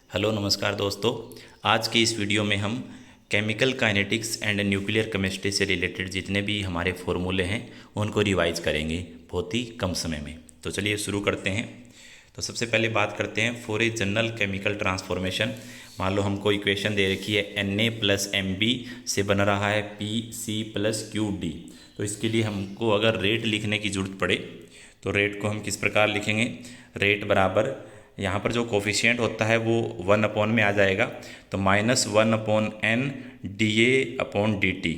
Hello नमस्कार दोस्तों। आज की इस वीडियो में हम chemical kinetics and nuclear chemistry से रिलेटेड जितने भी हमारे फॉर्मूले हैं उनको रिवाइज करेंगे बहुत ही कम समय में। तो चलिए शुरू करते हैं। तो सबसे पहले बात करते हैं for a general chemical transformation. मान लो हमको इक्वेशन दे रखी है Na प्लस Mb से बन रहा है Pc प्लस QD। तो इसके लिए हमको अगर रेट लिखने की ज़रूरत पड़े तो रेट को हम किस प्रकार लिखेंगे। रेट बराबर यहाँ पर जो कोफिशिएंट होता है वो 1 में आ जाएगा, तो -1/n dA/dt।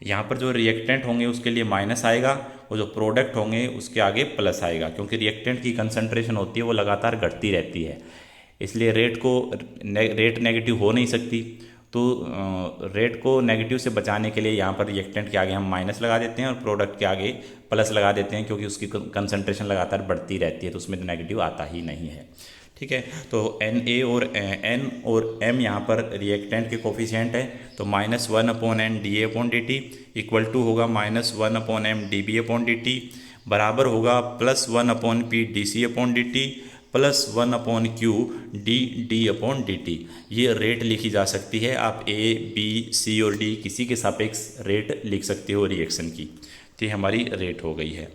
यहाँ पर जो रिएक्टेंट होंगे उसके लिए माइनस आएगा और जो प्रोडक्ट होंगे उसके आगे प्लस आएगा, क्योंकि रिएक्टेंट की कंसंट्रेशन होती है वो लगातार घटती रहती है, इसलिए रेट नेगेटिव हो नहीं सकती। तो रेट को नेगेटिव से बचाने के लिए यहाँ पर रिएक्टेंट के आगे हम माइनस लगा देते हैं और प्रोडक्ट के आगे प्लस लगा देते हैं, क्योंकि उसकी कंसंट्रेशन लगातार बढ़ती रहती है तो उसमें नेगेटिव आता ही नहीं है। ठीक है, तो N और M यहाँ पर रिएक्टेंट के कोफिशिएंट है, तो -1/n dA/dt इक्वल टू होगा -1/m dB/dt बराबर होगा +1/p dC/dt plus 1/q dd/dt। ये रेट लिखी जा सकती है। आप A, B, C और D किसी के सापेक्ष रेट लिख सकते हो रिएक्शन की। तो ये हमारी रेट हो गई है।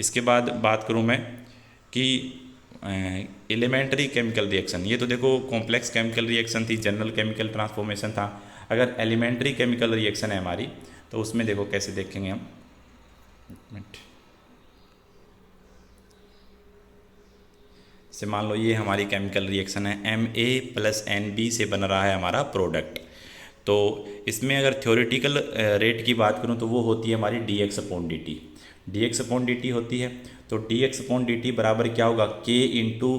इसके बाद बात करूँ मैं कि एलिमेंट्री केमिकल रिएक्शन, ये तो देखो कॉम्प्लेक्स केमिकल रिएक्शन थी, जनरल केमिकल ट्रांसफॉर्मेशन था। अगर एलिमेंट्री केमिकल रिएक्शन है हमारी तो उसमें देखो कैसे देखेंगे हम। एक मिनट से मान लो ये हमारी केमिकल रिएक्शन है, Ma प्लस Nb से बन रहा है हमारा प्रोडक्ट। तो इसमें अगर थ्योरेटिकल रेट की बात करूँ तो वो होती है हमारी dx/dt। dx/dt होती है, तो dx/dt बराबर क्या होगा, K इंटू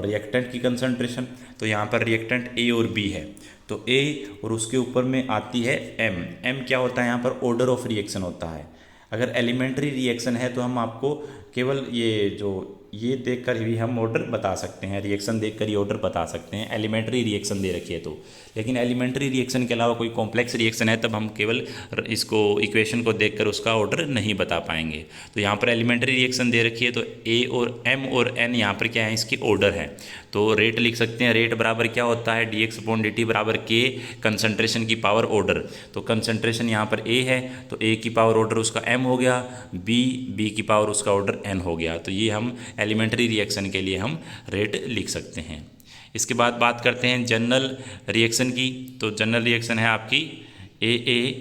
रिएक्टेंट की कंसंट्रेशन। तो यहाँ पर रिएक्टेंट A और B है, तो A और उसके ऊपर में आती है M क्या होता है यहाँ पर, ऑर्डर ऑफ रिएक्शन होता है। अगर एलिमेंट्री रिएक्शन है तो हम आपको केवल ये देखकर भी हम ऑर्डर बता सकते हैं, रिएक्शन देखकर ही ऑर्डर बता सकते हैं, एलिमेंट्री रिएक्शन दे रखी है तो। लेकिन एलिमेंट्री रिएक्शन के अलावा कोई कॉम्प्लेक्स रिएक्शन है तब हम केवल इसको इक्वेशन को देखकर उसका ऑर्डर नहीं बता पाएंगे। तो यहाँ पर एलिमेंट्री रिएक्शन दे रखी है तो A और M और N यहाँ पर क्या है, इसकी ऑर्डर है। तो रेट लिख सकते हैं, रेट बराबर क्या होता है, dx/dt बराबर K कंसंट्रेशन की पावर ऑर्डर। तो कंसंट्रेशन यहाँ पर A है तो A की पावर ऑर्डर उसका M हो गया, B की पावर उसका ऑर्डर N हो गया। तो ये हम एलिमेंट्री रिएक्शन के लिए हम रेट लिख सकते हैं। इसके बाद बात करते हैं जनरल रिएक्शन की। तो जनरल रिएक्शन है आपकी A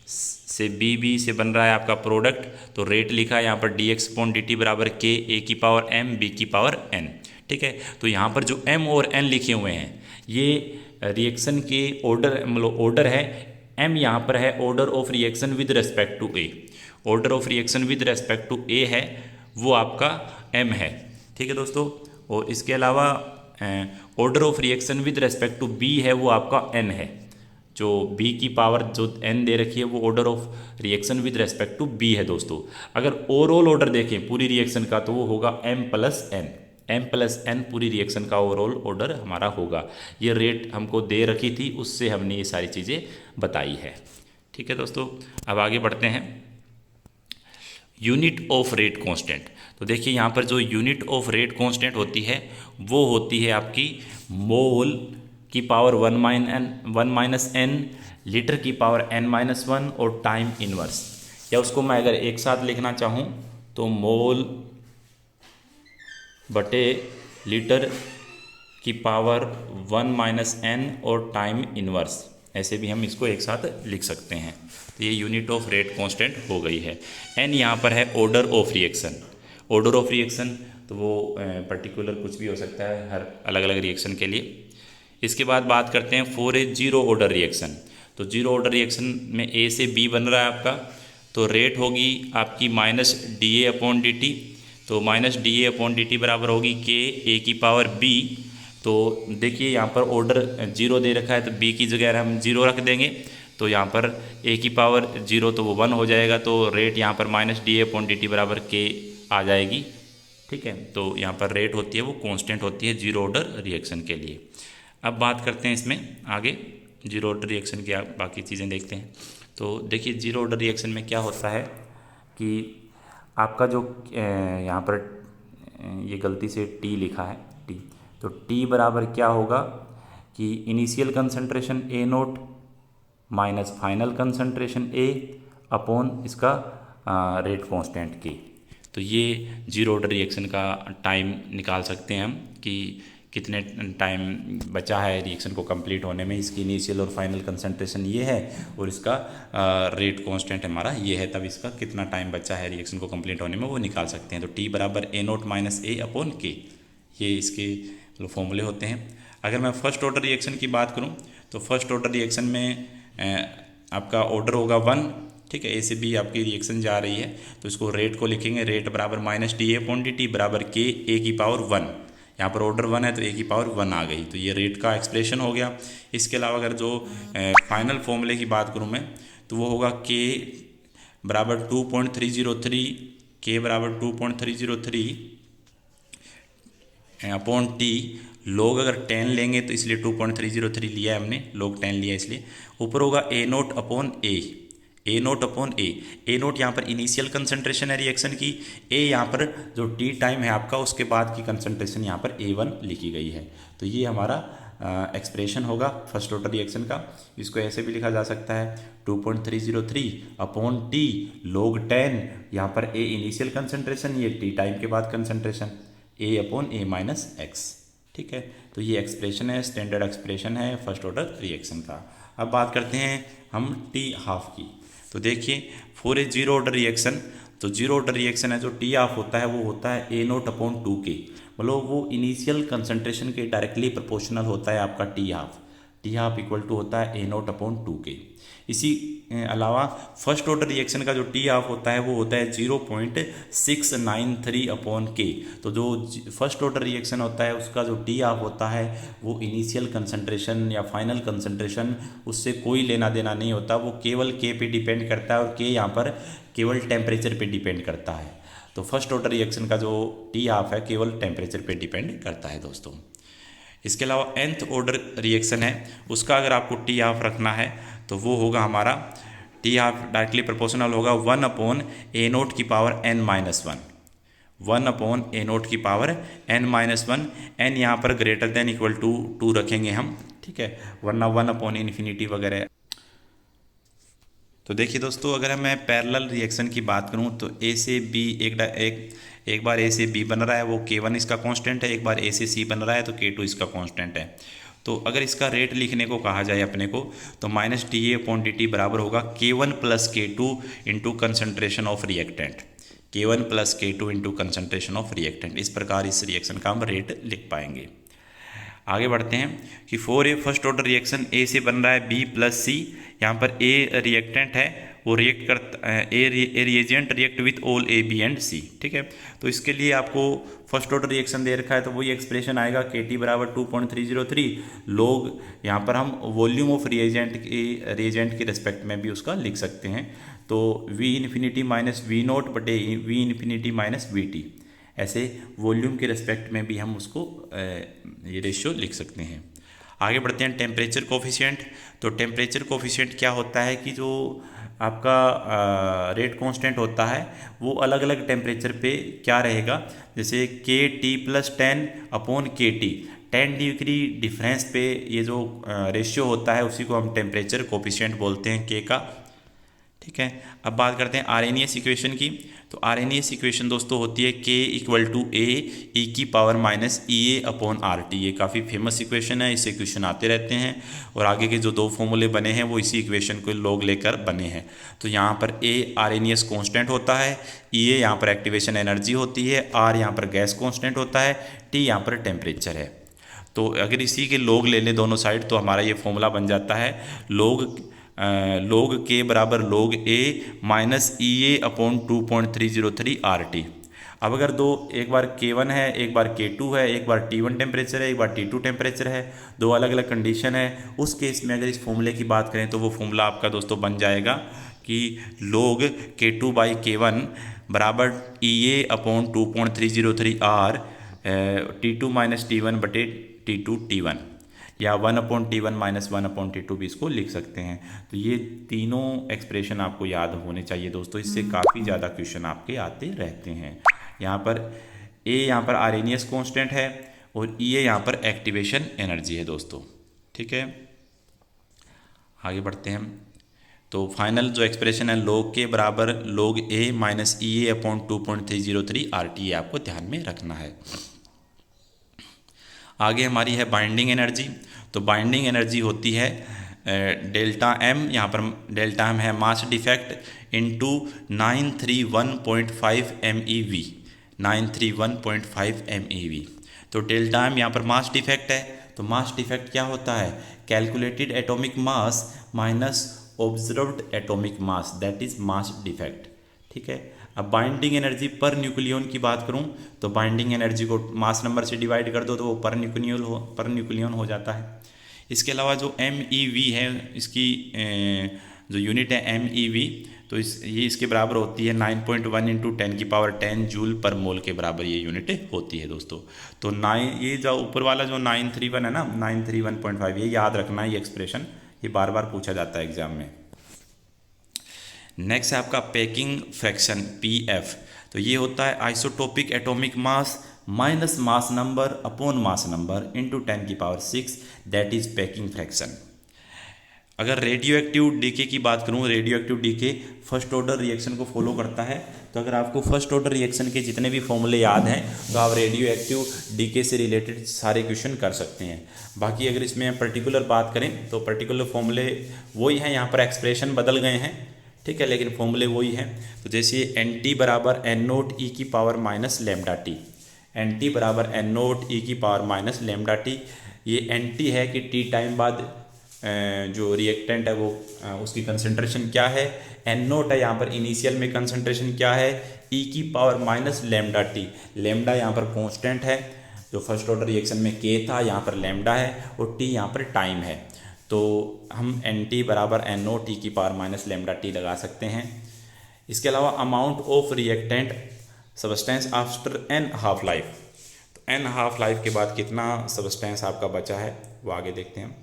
से B से बन रहा है आपका प्रोडक्ट, तो रेट लिखा है यहाँ पर dx/dt बराबर K A की पावर M B की पावर N। ठीक है, तो यहाँ पर जो M और N लिखे हुए हैं ये रिएक्शन के ऑर्डर, मतलब ऑर्डर है। M यहाँ पर है order of reaction with respect to A, order of reaction with respect to A है वो आपका M है। ठीक है दोस्तों, और इसके अलावा order of reaction with respect to B है वो आपका N है। जो B की पावर जो N दे रखी है वो order of reaction with respect to B है दोस्तों। अगर ओवरऑल ऑर्डर देखें पूरी रिएक्शन का तो वो होगा M प्लस N पूरी रिएक्शन का ओवरऑल ऑर्डर हमारा होगा। ये रेट हमको दे रखी थी, उससे हमने ये सारी चीज़ें बताई है। ठीक है दोस्तों, अब आगे बढ़ते हैं। यूनिट ऑफ रेट कांस्टेंट, तो देखिए यहाँ पर जो यूनिट ऑफ रेट कांस्टेंट होती है वो होती है आपकी मोल की पावर 1-n, लीटर की पावर n-1 और टाइम इनवर्स। या उसको मैं अगर एक साथ लिखना चाहूँ तो मोल बटे लीटर की पावर 1-n और टाइम इनवर्स, ऐसे भी हम इसको एक साथ लिख सकते हैं। तो ये यूनिट ऑफ रेट कांस्टेंट हो गई है। n यहाँ पर है order of reaction. Order of reaction तो वो पर्टिकुलर कुछ भी हो सकता है हर अलग अलग रिएक्शन के लिए। इसके बाद बात करते हैं for a zero order reaction. तो जीरो ऑर्डर रिएक्शन में A से B बन रहा है आपका, तो रेट होगी आपकी -dA/dt। तो -dA/dt बराबर होगी K A की पावर B। तो देखिए यहाँ पर ऑर्डर 0 दे रखा है तो B की जगह हम 0 रख देंगे, तो यहाँ पर A की पावर 0 तो वो 1 हो जाएगा, तो रेट यहाँ पर -dA/dt बराबर K आ जाएगी। ठीक है, तो यहाँ पर रेट होती है वो कांस्टेंट होती है जीरो ऑर्डर रिएक्शन के लिए। अब बात करते हैं इसमें आगे जीरो ऑर्डर रिएक्शन की बाकी चीज़ें देखते हैं। तो देखिए जीरो ऑर्डर रिएक्शन में क्या होता है कि आपका जो यहाँ पर ये गलती से T लिखा है, T तो टी बराबर क्या होगा कि इनिशियल कंसंट्रेशन ए नोट माइनस फाइनल कंसंट्रेशन ए अपॉन इसका रेट कांस्टेंट के। तो ये जीरो ऑर्डर रिएक्शन का टाइम निकाल सकते हैं हम कि कितने टाइम बचा है रिएक्शन को कंप्लीट होने में। इसकी इनिशियल और फाइनल कंसंट्रेशन ये है और इसका रेट कांस्टेंट हमारा ये है, तब इसका कितना टाइम बचा है रिएक्शन को कंप्लीट होने में वो निकाल सकते हैं। तो टी बराबर ए नोट माइनस ए अपॉन के, ये इसके फॉर्मूले होते हैं। अगर मैं फर्स्ट ऑर्डर रिएक्शन की बात करूँ तो फर्स्ट ऑर्डर रिएक्शन में आपका ऑर्डर होगा 1, ठीक है। ए से बी आपकी रिएक्शन जा रही है तो इसको रेट को लिखेंगे, रेट बराबर minus D A upon D T बराबर के ए की पावर 1। यहाँ पर ऑर्डर 1 है तो ए की पावर 1 आ गई, तो ये रेट का एक्सप्रेशन हो गया। इसके अलावा अगर जो फाइनल फॉर्मूले की बात करूँ मैं तो वो होगा के बराबर 2.303, के बराबर 2.303 अपॉन टी। लोग अगर 10 लेंगे तो इसलिए 2.303 लिया है हमने, लोग 10 लिया इसलिए। ऊपर होगा ए नोट अपॉन ए, ए नोट अपॉन ए। ए नोट यहाँ पर इनिशियल कंसंट्रेशन है रिएक्शन की, ए यहाँ पर जो टी टाइम है आपका उसके बाद की कंसंट्रेशन यहाँ पर A1 लिखी गई है। तो ये हमारा एक्सप्रेशन होगा फर्स्ट ऑर्डर रिएक्शन का। इसको ऐसे भी लिखा जा सकता है 2.303 अपॉन टी log 10, यहाँ पर ए इनिशियल कंसंट्रेशन, ये टी टाइम के बाद कंसंट्रेशन, ए अपॉन ए माइनस एक्स, ठीक है। तो ये एक्सप्रेशन है, स्टैंडर्ड एक्सप्रेशन है फर्स्ट ऑर्डर रिएक्शन का। अब बात करते हैं हम टी हाफ की। तो देखिए for a zero order reaction, तो जीरो ऑर्डर रिएक्शन है जो टी हाफ होता है वो होता है ए नोट अपॉन 2k, मतलब वो इनिशियल कंसंट्रेशन के डायरेक्टली प्रोपोर्शनल होता है आपका T half. T half equal to होता है ए नोट अपॉन 2k। इसी अलावा फर्स्ट ऑर्डर रिएक्शन का जो टी हाफ होता है वो होता है 0.693 अपॉन के। तो जो फर्स्ट ऑर्डर रिएक्शन होता है उसका जो टी हाफ होता है वो इनिशियल कंसंट्रेशन या फाइनल कंसंट्रेशन उससे कोई लेना देना नहीं होता, वो केवल के पे डिपेंड करता है, और के यहाँ पर केवल टेम्परेचर पे डिपेंड करता है। तो फर्स्ट ऑर्डर रिएक्शन का जो टी हाफ है केवल टेम्परेचर पे डिपेंड करता है दोस्तों। इसके अलावा nth ऑर्डर रिएक्शन है उसका अगर आपको टी हाफ रखना है तो वो होगा हमारा टी हाफ डायरेक्टली प्रोपोर्शनल होगा 1 अपॉन ए नोट की पावर n माइनस 1, 1 अपॉन ए नोट की पावर n माइनस 1। n यहाँ पर ग्रेटर देन इक्वल टू 2 रखेंगे हम, ठीक है, वरना 1 अपॉन इन्फिनिटी वगैरह। तो देखिए दोस्तों अगर मैं पैरेलल रिएक्शन की बात करूं तो ए से बी एक बार ए से बी बन रहा है वो K1 इसका कांस्टेंट है, एक बार ए से सी बन रहा है तो K2 इसका कांस्टेंट है। तो अगर इसका रेट लिखने को कहा जाए अपने को तो minus D A upon D T बराबर होगा K1 plus K2 into concentration of reactant, K1 plus K2 into concentration of reactant. इस प्रकार इस रिएक्शन का हम रेट लिख पाएंगे। आगे बढ़ते हैं कि for a first order reaction A से बन रहा है बी प्लस सी, यहाँ पर ए रिएक्टेंट है वो रिएक्ट करता a reagent react with all A B and C, ठीक है। तो इसके लिए आपको फर्स्ट ऑर्डर रिएक्शन दे रखा है तो वही एक्सप्रेशन आएगा के टी बराबर 2.303 लोग, यहाँ पर हम वॉल्यूम ऑफ रिएजेंट के रिस्पेक्ट में भी उसका लिख सकते हैं। तो V infinity minus V naught बटे V infinity minus V T, ऐसे वॉल्यूम के रिस्पेक्ट में भी हम उसको ये रेशियो लिख सकते हैं। आगे बढ़ते हैं टेम्परेचर कोफिशिएंट। तो टेम्परेचर कोफिशिएंट क्या होता है कि जो आपका रेट कांस्टेंट होता है वो अलग अलग टेम्परेचर पे क्या रहेगा, जैसे के टी प्लस 10 अपॉन के टी, 10 डिग्री डिफरेंस पे ये जो रेशियो होता है उसी को हम टेम्परेचर कोफिशिएंट बोलते हैं के का, ठीक है। अब बात करते हैं आरएनएस इक्वेशन की। तो आरएनएस इक्वेशन दोस्तों होती है के इक्वल टू ए ई की power minus E A upon R T. ये काफ़ी फेमस इक्वेशन है, इससे क्वेश्चन आते रहते हैं और आगे के जो 2 फॉर्मूले बने हैं वो इसी इक्वेशन को लोग लेकर बने हैं। तो यहाँ पर ए आरएनएस कांस्टेंट होता है, ई ए यहाँ पर एक्टिवेशन एनर्जी होती है, आर यहाँ पर गैस कांस्टेंट होता है, टी यहाँ पर टेम्परेचर है। तो अगर इसी के लोग ले लें दोनों साइड तो हमारा ये फॉर्मूला बन जाता है लोग के बराबर लोग ए minus E A upon 2.303 R T. अब अगर एक बार K1 है, एक बार K2 है, एक बार T1 टेम्परेचर है, एक बार T2 टेम्परेचर है, 2 अलग अलग कंडीशन है, उस केस में अगर इस फॉर्मूले की बात करें तो वो फॉर्मूला आपका दोस्तों बन जाएगा कि लोग K2 बाई K1 बराबर E A upon 2.303 R T2 minus T1 बटे T2 T1, या 1 upon T1 minus 1 upon T2 भी इसको लिख सकते हैं। तो ये तीनों एक्सप्रेशन आपको याद होने चाहिए दोस्तों, इससे काफ़ी ज़्यादा क्वेश्चन आपके आते रहते हैं। यहाँ पर आरएनएस कांस्टेंट है और ये यहाँ पर एक्टिवेशन एनर्जी है दोस्तों। ठीक है, आगे बढ़ते हैं हम। तो फाइनल जो एक्सप्रेशन है log के बराबर log a minus E A upon 2.303 RT आपको ध्यान में रखना है। आगे हमारी है बाइंडिंग एनर्जी। तो बाइंडिंग एनर्जी होती है डेल्टा एम, यहाँ पर डेल्टा एम है mass defect into 931.5 MeV, 931.5 MeV। तो डेल्टा एम यहाँ पर मास डिफेक्ट है, तो मास डिफेक्ट क्या होता है, calculated atomic mass minus observed atomic mass, that is mass defect. ठीक है, अब बाइंडिंग एनर्जी पर न्यूक्लियन की बात करूं तो बाइंडिंग एनर्जी को मास नंबर से डिवाइड कर दो तो वो पर न्यूक्लियन हो जाता है। इसके अलावा जो MeV है, इसकी जो यूनिट है MeV, तो ये इसके बराबर होती है 9.1 इंटू 10⁻10 जूल पर मोल के बराबर ये यूनिट होती है दोस्तों। तो ये जो ऊपर वाला जो 931 है ना, 931.5, ये याद रखना है, ये एक्सप्रेशन ये बार बार पूछा जाता है एग्जाम में। नेक्स्ट है आपका पैकिंग फ्रैक्शन PF। तो ये होता है isotopic atomic mass minus mass number upon mass number into 10⁻6, that is packing fraction. अगर रेडियो एक्टिव डीके की बात करूँ, radioactive decay first order reaction को फॉलो करता है। तो अगर आपको फर्स्ट ऑर्डर रिएक्शन के जितने भी फॉर्मूले याद हैं तो आप रेडियो एक्टिव डीके से रिलेटेड सारे क्वेश्चन कर सकते हैं। बाकी अगर इसमें पर्टिकुलर बात करें तो पर्टिकुलर फॉर्मूले वही हैं, यहाँ पर एक्सप्रेशन बदल गए हैं, ठीक है, लेकिन फॉर्मूले वही हैं। तो जैसे NT बराबर N0 e की power minus lambda T, NT बराबर N0 e की पावर माइनस लेमडा टी। ये NT है कि T टाइम बाद जो रिएक्टेंट है वो उसकी कंसंट्रेशन क्या है, N0 है यहाँ पर इनिशियल में कंसंट्रेशन क्या है, E की power minus lambda T. Lambda यहाँ पर कांस्टेंट है, जो फर्स्ट ऑर्डर रिएक्शन में K था यहाँ पर लेमडा है, और T यहाँ पर टाइम है। तो हम NT बराबर N0 e की पावर माइनस लेमडा टी लगा सकते हैं। इसके अलावा amount of reactant substance after N half life. तो N हाफ लाइफ के बाद कितना सबस्टेंस आपका बचा है वो आगे देखते हैं।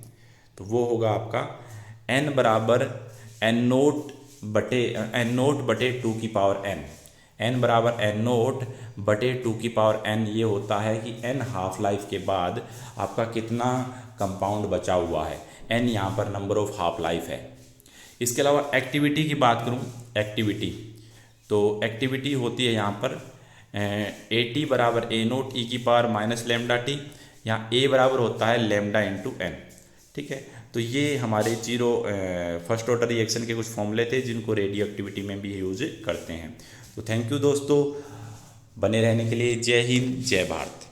तो वो होगा आपका N बराबर N0 बटे 2 की पावर N, N बराबर N0 बटे 2 की पावर N। ये होता है कि N हाफ लाइफ के बाद आपका कितना कंपाउंड बचा हुआ है, N यहाँ पर नंबर ऑफ हाफ लाइफ है। इसके अलावा एक्टिविटी की बात करूँ, एक्टिविटी, तो एक्टिविटी होती है यहाँ पर AT बराबर A0 e की पावर माइनस लेमडा टी, यहाँ A बराबर होता है लेमडा इंटू N। ठीक है, तो ये हमारे फर्स्ट ऑर्डर रिएक्शन के कुछ फॉर्मूले थे जिनको रेडियो एक्टिविटी में भी यूज करते हैं। तो थैंक यू दोस्तों, बने रहने के लिए। जय हिंद, जय भारत।